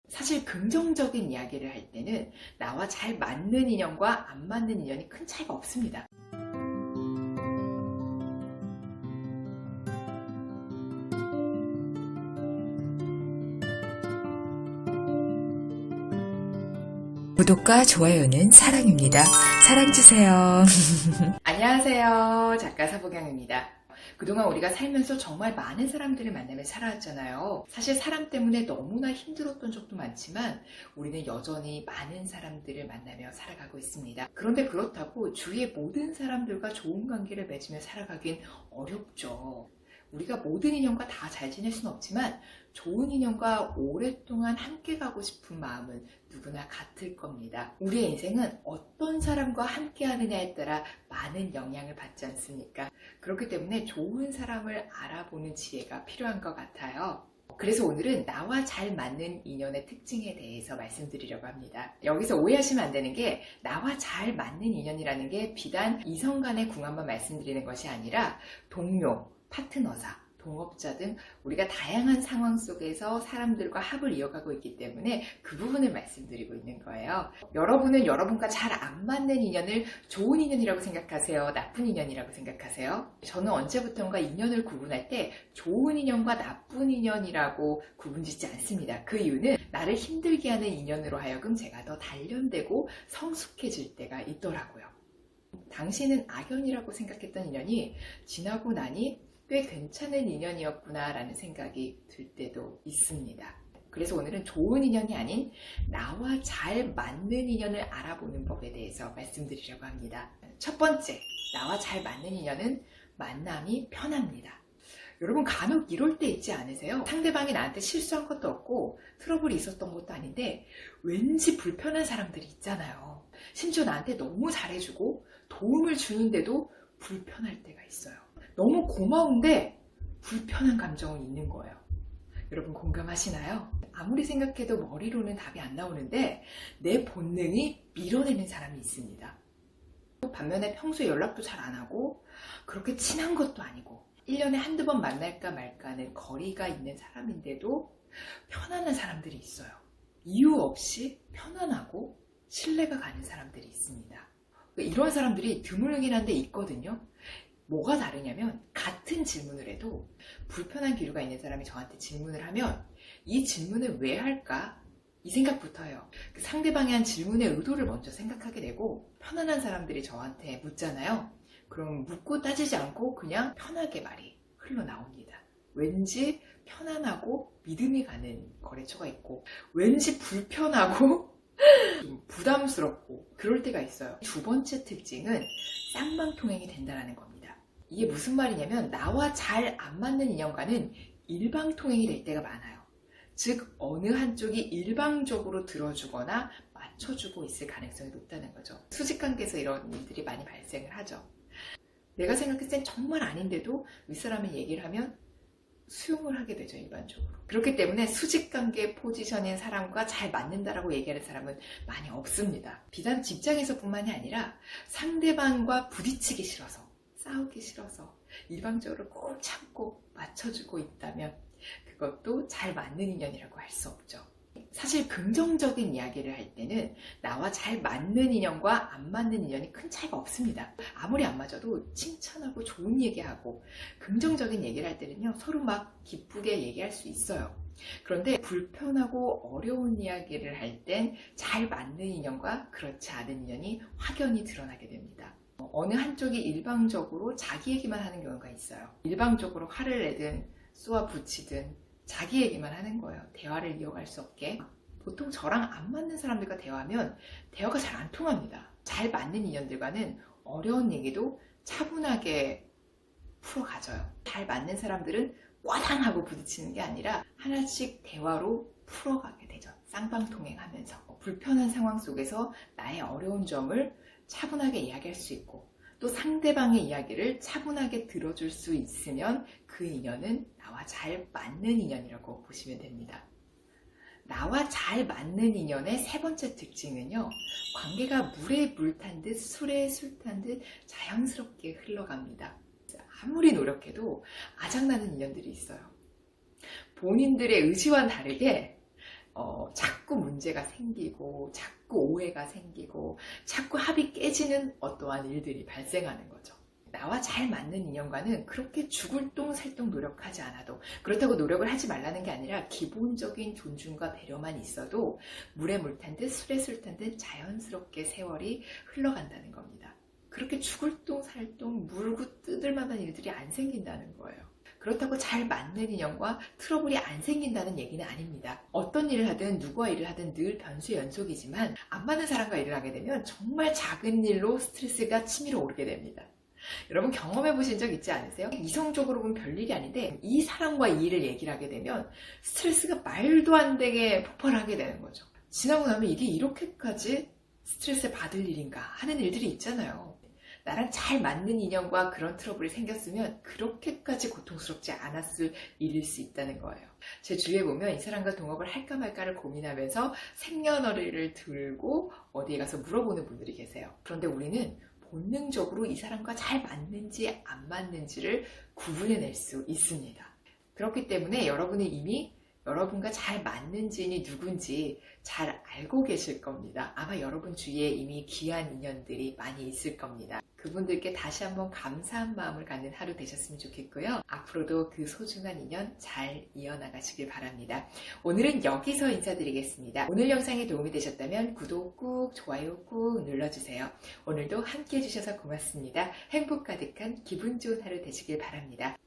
사실 긍정적인 이야기를 할 때는 나와 잘 맞는 인연과 안 맞는 인연이 큰 차이가 없습니다. 구독과 좋아요는 사랑입니다. 사랑 주세요. 안녕하세요. 작가 서보경입니다. 그동안 우리가 살면서 정말 많은 사람들을 만나며 살아왔잖아요. 사실 사람 때문에 너무나 힘들었던 적도 많지만 우리는 여전히 많은 사람들을 만나며 살아가고 있습니다. 그런데 그렇다고 주위의 모든 사람들과 좋은 관계를 맺으며 살아가긴 어렵죠. 우리가 모든 인연과 다 잘 지낼 수는 없지만 좋은 인연과 오랫동안 함께 가고 싶은 마음은 누구나 같을 겁니다. 우리의 인생은 어떤 사람과 함께 하느냐에 따라 많은 영향을 받지 않습니까? 그렇기 때문에 좋은 사람을 알아보는 지혜가 필요한 것 같아요. 그래서 오늘은 나와 잘 맞는 인연의 특징에 대해서 말씀드리려고 합니다. 여기서 오해하시면 안 되는 게 나와 잘 맞는 인연이라는 게 비단 이성 간의 궁합만 말씀드리는 것이 아니라 동료, 파트너사, 동업자 등 우리가 다양한 상황 속에서 사람들과 합을 이어가고 있기 때문에 그 부분을 말씀드리고 있는 거예요. 여러분은 여러분과 잘 안 맞는 인연을 좋은 인연이라고 생각하세요? 나쁜 인연이라고 생각하세요? 저는 언제부턴가 인연을 구분할 때 좋은 인연과 나쁜 인연이라고 구분짓지 않습니다. 그 이유는 나를 힘들게 하는 인연으로 하여금 제가 더 단련되고 성숙해질 때가 있더라고요. 당시에는 악연이라고 생각했던 인연이 지나고 나니 꽤 괜찮은 인연이었구나 라는 생각이 들 때도 있습니다. 그래서 오늘은 좋은 인연이 아닌 나와 잘 맞는 인연을 알아보는 법에 대해서 말씀드리려고 합니다. 첫 번째, 나와 잘 맞는 인연은 만남이 편합니다. 여러분 간혹 이럴 때 있지 않으세요? 상대방이 나한테 실수한 것도 없고 트러블이 있었던 것도 아닌데 왠지 불편한 사람들이 있잖아요. 심지어 나한테 너무 잘해주고 도움을 주는데도 불편할 때가 있어요. 너무 고마운데 불편한 감정은 있는 거예요. 여러분 공감하시나요? 아무리 생각해도 머리로는 답이 안 나오는데 내 본능이 밀어내는 사람이 있습니다. 반면에 평소에 연락도 잘 안 하고 그렇게 친한 것도 아니고 1년에 한두 번 만날까 말까는 거리가 있는 사람인데도 편안한 사람들이 있어요. 이유 없이 편안하고 신뢰가 가는 사람들이 있습니다. 이런 사람들이 드물긴 한데 있거든요. 뭐가 다르냐면 같은 질문을 해도 불편한 기류가 있는 사람이 저한테 질문을 하면 이 질문을 왜 할까? 이 생각부터 해요. 그 상대방이 한 질문의 의도를 먼저 생각하게 되고 편안한 사람들이 저한테 묻잖아요. 그럼 묻고 따지지 않고 그냥 편하게 말이 흘러나옵니다. 왠지 편안하고 믿음이 가는 거래처가 있고 왠지 불편하고 좀 부담스럽고 그럴 때가 있어요. 두 번째 특징은 쌍방통행이 된다는 겁니다. 이게 무슨 말이냐면 나와 잘 안 맞는 인연과는 일방통행이 될 때가 많아요. 즉 어느 한쪽이 일방적으로 들어주거나 맞춰주고 있을 가능성이 높다는 거죠. 수직관계에서 이런 일들이 많이 발생을 하죠. 내가 생각했을 땐 정말 아닌데도 윗사람이 얘기를 하면 수용을 하게 되죠, 일반적으로. 그렇기 때문에 수직관계 포지션인 사람과 잘 맞는다라고 얘기하는 사람은 많이 없습니다. 비단 직장에서뿐만이 아니라 상대방과 부딪히기 싫어서, 싸우기 싫어서 일방적으로 꼭 참고 맞춰주고 있다면 그것도 잘 맞는 인연이라고 할 수 없죠. 사실 긍정적인 이야기를 할 때는 나와 잘 맞는 인연과 안 맞는 인연이 큰 차이가 없습니다. 아무리 안 맞아도 칭찬하고 좋은 얘기하고 긍정적인 얘기를 할 때는요 서로 막 기쁘게 얘기할 수 있어요. 그런데 불편하고 어려운 이야기를 할 땐 잘 맞는 인연과 그렇지 않은 인연이 확연히 드러나게 됩니다. 어느 한쪽이 일방적으로 자기 얘기만 하는 경우가 있어요. 일방적으로 화를 내든 쏘아 붙이든 자기 얘기만 하는 거예요. 대화를 이어갈 수 없게. 보통 저랑 안 맞는 사람들과 대화하면 대화가 잘 안 통합니다. 잘 맞는 인연들과는 어려운 얘기도 차분하게 풀어가져요. 잘 맞는 사람들은 꽈당 하고 부딪히는 게 아니라 하나씩 대화로 풀어가게 되죠. 쌍방통행하면서. 불편한 상황 속에서 나의 어려운 점을 차분하게 이야기할 수 있고 또 상대방의 이야기를 차분하게 들어줄 수 있으면 그 인연은 나와 잘 맞는 인연이라고 보시면 됩니다. 나와 잘 맞는 인연의 세 번째 특징은요. 관계가 물에 물 탄 듯 술에 술 탄 듯 자연스럽게 흘러갑니다. 아무리 노력해도 아작나는 인연들이 있어요. 본인들의 의지와 다르게 자꾸 문제가 생기고 자꾸 오해가 생기고 자꾸 합이 깨지는 어떠한 일들이 발생하는 거죠. 나와 잘 맞는 인연과는 그렇게 죽을 똥 살 똥 노력하지 않아도, 그렇다고 노력을 하지 말라는 게 아니라 기본적인 존중과 배려만 있어도 물에 물 탄 듯 술에 술 탄 듯 자연스럽게 세월이 흘러간다는 겁니다. 그렇게 죽을 똥 살 똥 물고 뜯을 만한 일들이 안 생긴다는 거예요. 그렇다고 잘 맞는 인연과 트러블이 안 생긴다는 얘기는 아닙니다. 어떤 일을 하든 누구와 일을 하든 늘 변수의 연속이지만 안 맞는 사람과 일을 하게 되면 정말 작은 일로 스트레스가 치밀어 오르게 됩니다. 여러분 경험해 보신 적 있지 않으세요? 이성적으로 보면 별일이 아닌데 이 사람과 이 일을 얘기를 하게 되면 스트레스가 말도 안 되게 폭발하게 되는 거죠. 지나고 나면 이게 이렇게까지 스트레스 받을 일인가 하는 일들이 있잖아요. 나랑 잘 맞는 인연과 그런 트러블이 생겼으면 그렇게까지 고통스럽지 않았을 일일 수 있다는 거예요. 제 주위에 보면 이 사람과 동업을 할까 말까를 고민하면서 생년월일을 들고 어디에 가서 물어보는 분들이 계세요. 그런데 우리는 본능적으로 이 사람과 잘 맞는지 안 맞는지를 구분해낼 수 있습니다. 그렇기 때문에 여러분은 이미 여러분과 잘 맞는 지인이 누군지 잘 알고 계실 겁니다. 아마 여러분 주위에 이미 귀한 인연들이 많이 있을 겁니다. 그분들께 다시 한번 감사한 마음을 갖는 하루 되셨으면 좋겠고요. 앞으로도 그 소중한 인연 잘 이어나가시길 바랍니다. 오늘은 여기서 인사드리겠습니다. 오늘 영상이 도움이 되셨다면 구독 꾹, 좋아요 꾹 눌러주세요. 오늘도 함께 해주셔서 고맙습니다. 행복 가득한 기분 좋은 하루 되시길 바랍니다.